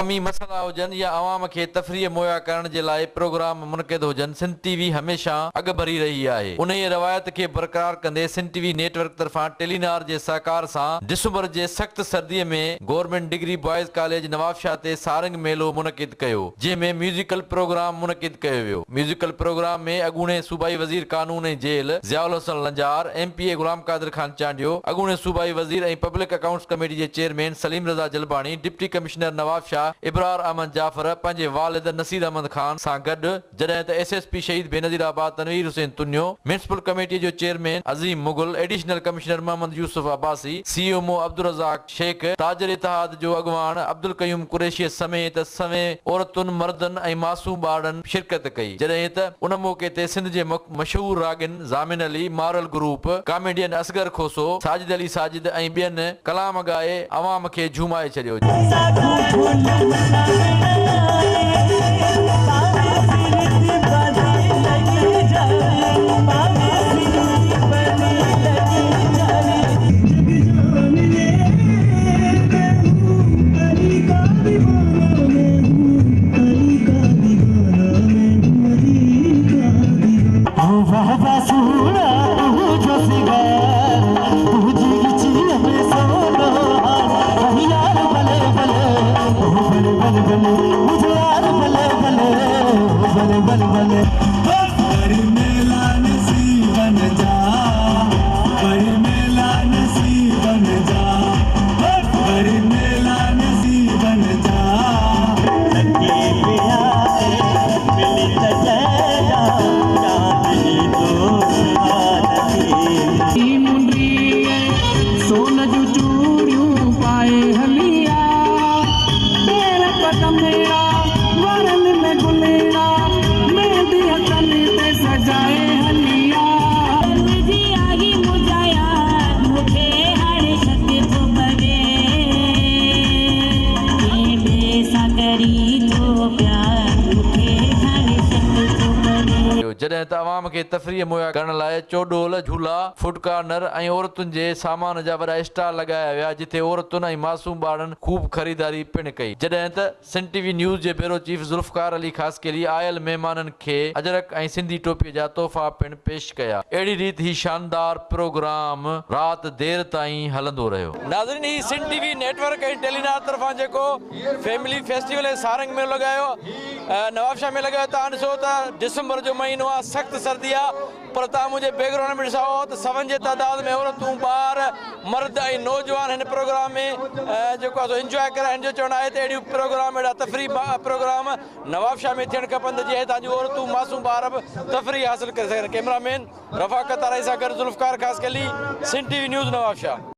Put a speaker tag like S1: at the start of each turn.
S1: अवामी मसला हुजनि या अवाम खे तफ़रीह मुहैया करण जे लाइ प्रोग्राम मुनक़िद हुजनि, सिंध टीवी हमेशा अॻु भरी रही आहे। उन रवायत खे बरक़रार कंदे सिंध टीवी नेटवर्क तरफ़ां टेलीनार जे सहकार सां दिसंबर जे सख़्त सर्दीअ में government degree boys college Nawabshah ते सारंग मेलो मुनक़िद कयो, जंहिंमें म्यूज़िकल प्रोग्राम मुनक़िद कयो वियो। म्यूज़िकल प्रोग्राम में अॻूणे सूबाई वज़ीर कानून ऐं जेल ज़ियाउल हसन लंजार, MP गुलाम कादिर खान चांडियो, अॻूणे सूबाई वज़ीर ऐं पब्लिक अकाउंट्स कमेटी जे चेयरमैन सलीम रज़ा जलबाणी, डिप्टी कमिश्नर नवाबशाह इब्रार अहमद जाफर पंहिंजे वालिद नसीर अहमद खान सां गॾु, जॾहिं त SSP शहीद बेनज़ीराबाद तनवीर हुसैन तुन्यो, म्यूनिसिपल कमेटी जो चेयरमैन अज़ीम Mughal, additional commissioner Mohammad Yusuf Abbasi, CMO Abdul Razzaq Sheikh, ताजर इतिहाद जो अॻवान अब्दुल क़यूम कुरैशी समेत औरतुनि, मर्दनि ऐं मासूम ॿारनि शिरकत कई। जॾहिं त उन मौक़े ते सिंध जे मशहूर रागिन ज़ामिन अली, मारल ग्रुप, कॉमेडियन असगर खोसो, साजिद अली साजिद ऐं ॿियनि कलाम ॻाए अवाम खे झूमाए छॾियो। जॾहिं त अवाम खे तफ़रीह मुहैया करण लाइ चोडोल, झूला, फूड कॉर्नर ऐं औरतुनि जे सामान जा वॾा स्टॉल लॻाया विया, जिथे औरतुनि ऐं मासूम ॿारनि ख़ूब ख़रीदारी पिणु कई। जॾहिं त सिंध टीवी न्यूज़ जे ब्यूरो चीफ ज़ुल्फ़कार अली ख़ासकेली आयल महिमाननि खे अजरक ऐं सिंधी टोपीअ जा तोहफ़ा पिणु पेश कया। अहिड़ी रीति ही शानदार प्रोग्राम राति देर ताईं हलंदो रहियो। नाज़रीन, ही सिंध टीवी नेटवर्क ऐं टेलीनार तरफ़ां जेको फैमिली फेस्टिवल ऐं सारंग में लॻायो, नवाबशाह में लॻायो, तव्हां ॾिसो त दिसंबर जो महीनो आहे, सख़्त सर्दी आहे, पर तव्हां मुंहिंजे बैकग्राउंड में ॾिसो त सवनि जे तादाद में औरतूं, ॿार, मर्द ऐं नौजवान हिन प्रोग्राम में जेको आहे इंजॉय करे हिन जो चवणु आहे त अहिड़ियूं प्रोग्राम, अहिड़ा तफ़रीह प्रोग्राम नवाबशाह में थियणु खपनि, जीअं हितां जूं औरतूं, मासूम ॿार बि तफ़रीह हासिल करे सघनि। कैमरामैन रफ़ाकत आराई सां गॾु ज़ुल्फ़कार ख़ासकेली, सिंध टीवी न्यूज़ नवाबशाह।